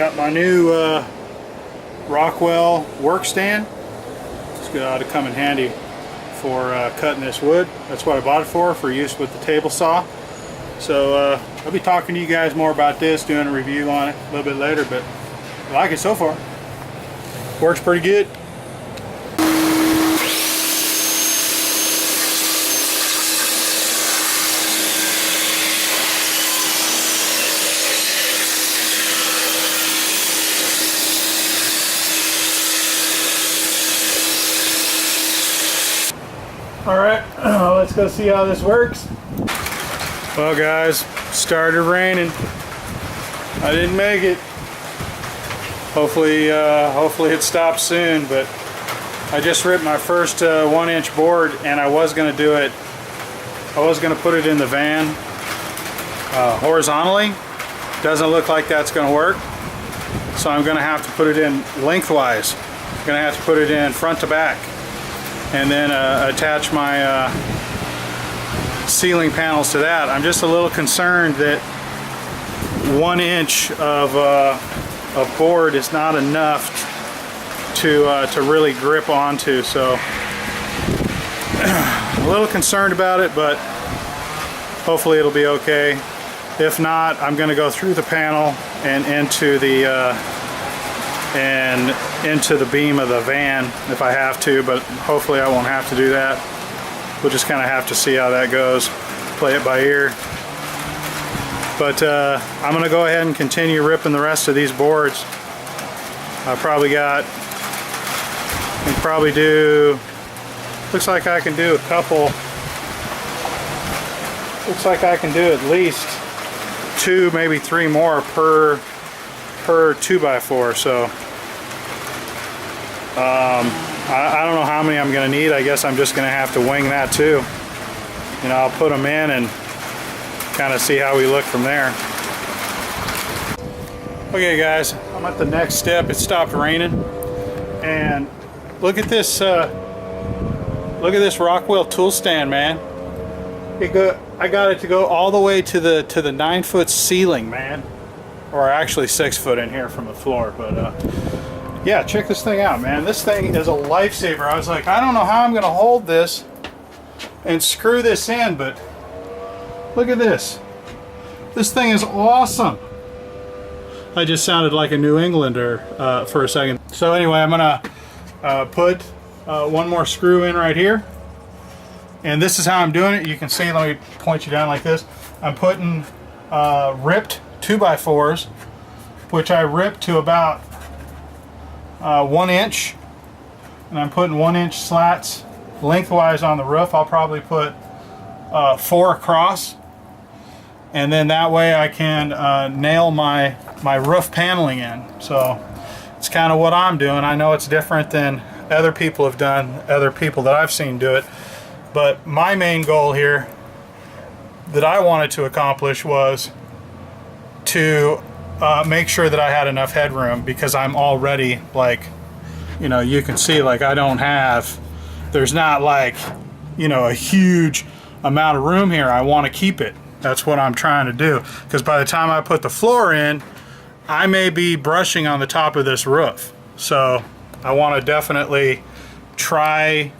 Got my new Rockwell work stand. It's going to come in handy for cutting this wood. That's what I bought it for use with the table saw. So I'll be talking to you guys more about this, doing a review on it a little bit later, but I like it so far. Works pretty good. Alright, let's go see how this works. Well guys, started raining. I didn't make it. Hopefully it stops soon, but I just ripped my first 1-inch board, and I was going to do it. I was going to put it in the van horizontally. Doesn't look like that's going to work. So I'm going to have to put it in lengthwise. I'm going to have to put it in front to back. And then attach my ceiling panels to that. I'm just a little concerned that 1 inch of board is not enough to really grip onto. So a little concerned about it, but hopefully it'll be okay. If not, I'm going to go through the panel and into the beam of the van if I have to, but hopefully I won't have to do that. We'll just kind of have to see how that goes, play it by ear. But I'm going to go ahead and continue ripping the rest of these boards. I probably do, looks like I can do a couple, looks like I can do at least 2, maybe 3 more per 2x4, so I don't know how many I'm going to need. I guess I'm just going to have to wing that too. You know, I'll put them in and kind of see how we look from there. Okay guys, I'm at the next step. It stopped raining, and look at this Rockwell tool stand, man. I got it to go all the way to the 9-foot ceiling, man. Or actually 6 foot in here from the floor, but yeah, check this thing out, man. This thing is a lifesaver. I was like, I don't know how I'm gonna hold this and screw this in, but look at this. This thing is awesome. I just sounded like a New Englander for a second. So anyway, I'm gonna put one more screw in right here, and this is how I'm doing it. You can see, let me point you down like this. I'm putting ripped 2x4s, which I ripped to about 1 inch, and I'm putting 1-inch slats lengthwise on the roof. I'll probably put 4 across, and then that way I can nail my roof paneling in. So it's kind of what I'm doing. I know it's different than other people have done, other people that I've seen do it, but my main goal here that I wanted to accomplish was to make sure that I had enough headroom, because I'm already, like, you know, you can see, like, I don't have, there's not like, you know, a huge amount of room here. I want to keep it. That's what I'm trying to do, because by the time I put the floor in, I may be brushing on the top of this roof. So I want to definitely try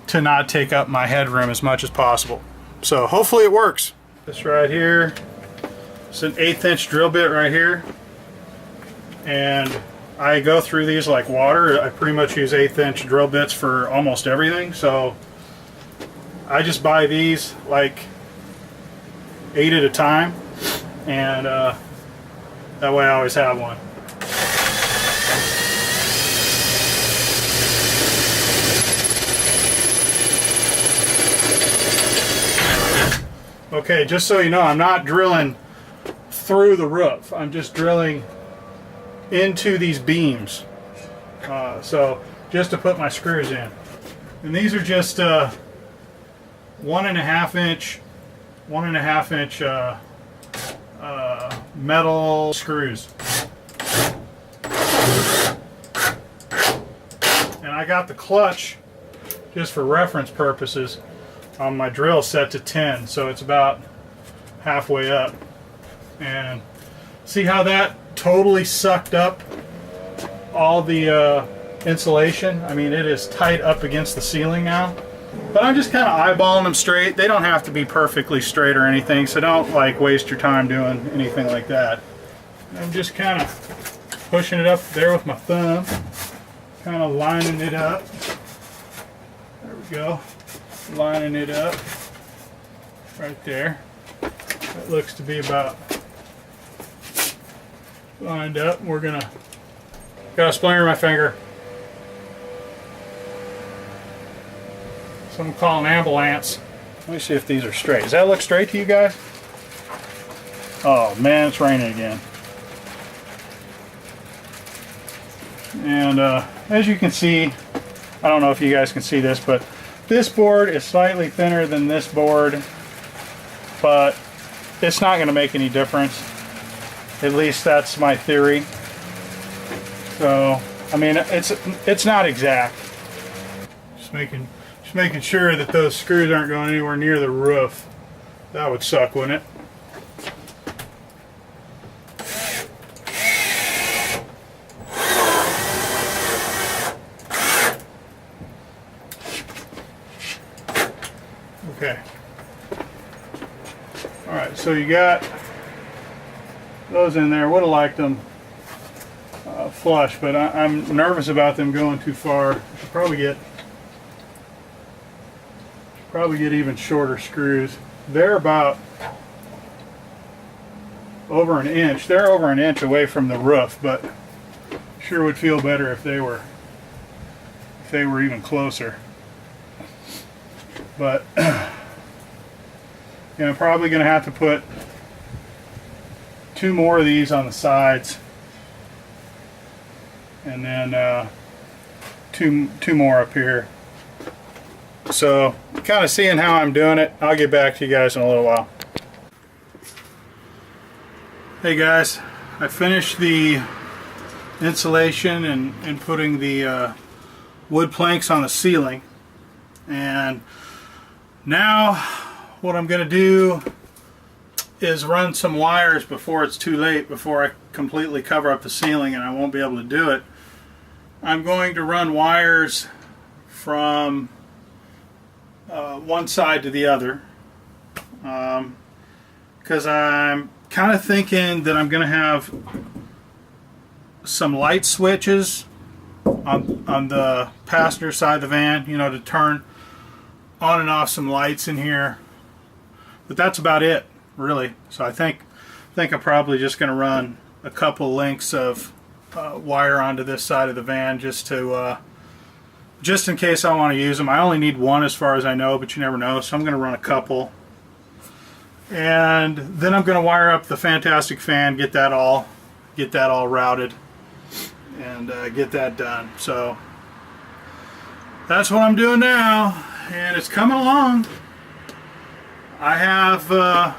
to not take up my headroom as much as possible. So hopefully it works. This right here, it's an 1/8 inch drill bit right here, and I go through these like water. I pretty much use 1/8 inch drill bits for almost everything, so I just buy these like 8 at a time, and that way I always have one. Okay, just so you know, I'm not drilling through the roof. I'm just drilling into these beams. So just to put my screws in. And these are just 1.5 inch metal screws. And I got the clutch, just for reference purposes, on my drill set to 10, so it's about halfway up. And see how that totally sucked up all the insulation. I mean, it is tight up against the ceiling now. But I'm just kind of eyeballing them straight. They don't have to be perfectly straight or anything, so don't like waste your time doing anything like that. I'm just kind of pushing it up there with my thumb, kind of lining it up. There we go. Lining it up right there. That looks to be about lined up. We're gonna, got a splinter in my finger. Some call an ambulance. Let me see if these are straight. Does that look straight to you guys? Oh man, it's raining again. And as you can see, I don't know if you guys can see this, but this board is slightly thinner than this board, but it's not going to make any difference. At least that's my theory. So, I mean, it's not exact. Just making sure that those screws aren't going anywhere near the roof. That would suck, wouldn't it? Okay. Alright, so you got those in there. Would have liked them flush, but I'm nervous about them going too far. I should probably get even shorter screws. They're about over an inch. They're over an inch away from the roof, but sure would feel better if they were even closer. But I'm probably going to have to put 2 more of these on the sides, and then two more up here. So, kind of seeing how I'm doing it. I'll get back to you guys in a little while. Hey guys, I finished the insulation and putting the wood planks on the ceiling, and now what I'm going to do is run some wires before it's too late, before I completely cover up the ceiling and I won't be able to do it. I'm going to run wires from one side to the other, because I'm kind of thinking that I'm going to have some light switches on the passenger side of the van, you know, to turn on and off some lights in here. But that's about it, really. So I think I'm probably just going to run a couple lengths of wire onto this side of the van, just in case I want to use them. I only need one as far as I know, but you never know, so I'm going to run a couple. And then I'm going to wire up the Fantastic fan, get that all routed, and get that done. So that's what I'm doing now, and it's coming along. I have a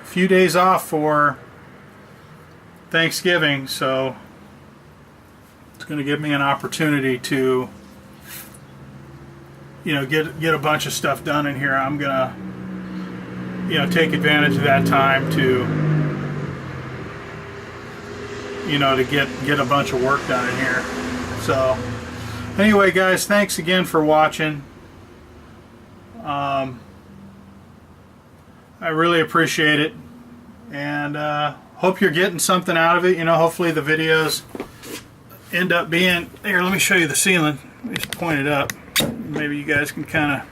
few days off for Thanksgiving, so it's going to give me an opportunity to, you know, get a bunch of stuff done in here. I'm going to, you know, take advantage of that time to, you know, to get a bunch of work done in here. So anyway guys, thanks again for watching. I really appreciate it, and hope you're getting something out of it. You know, hopefully the videos end up being, here, let me show you the ceiling. Let me just point it up. Maybe you guys can kind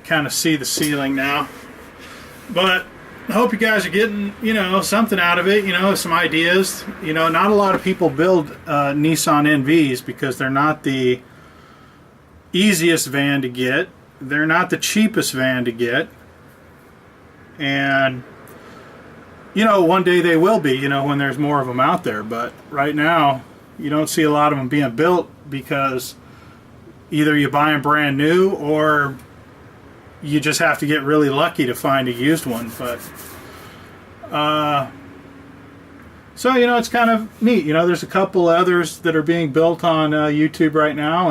of see the ceiling now. But I hope you guys are getting, you know, something out of it, you know, some ideas. You know, not a lot of people build Nissan NVs because they're not the easiest van to get. They're not the cheapest van to get. And, you know, one day they will be, you know, when there's more of them out there. But right now, you don't see a lot of them being built because either you buy them brand new or you just have to get really lucky to find a used one. But so, you know, it's kind of neat. You know, there's a couple others that are being built on YouTube right now,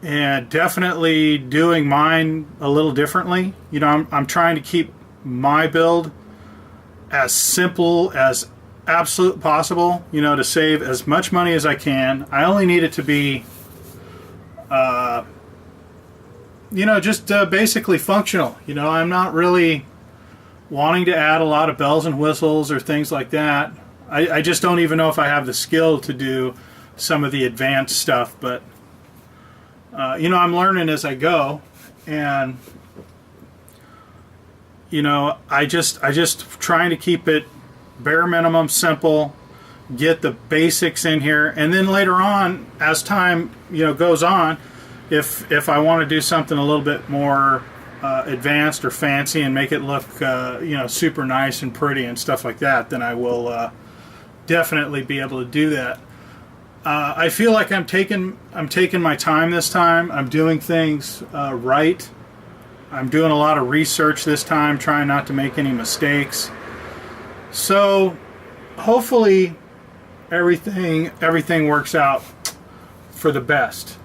and definitely doing mine a little differently. You know, I'm trying to keep my build as simple as absolute possible, you know, to save as much money as I can. I only need it to be, you know, just basically functional. You know, I'm not really wanting to add a lot of bells and whistles or things like that. I just don't even know if I have the skill to do some of the advanced stuff, but you know, I'm learning as I go, and you know, I just trying to keep it bare minimum, simple, get the basics in here, and then later on, as time, you know, goes on, if I want to do something a little bit more advanced or fancy and make it look you know, super nice and pretty and stuff like that, then I will definitely be able to do that. I feel like I'm taking my time this time. I'm doing things right. I'm doing a lot of research this time, trying not to make any mistakes. So hopefully everything works out for the best,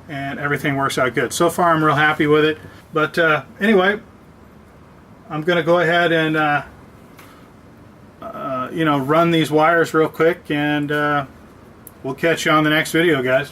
and everything works out good. So far I'm real happy with it. But anyway, I'm gonna go ahead and you know, run these wires real quick, and we'll catch you on the next video, guys.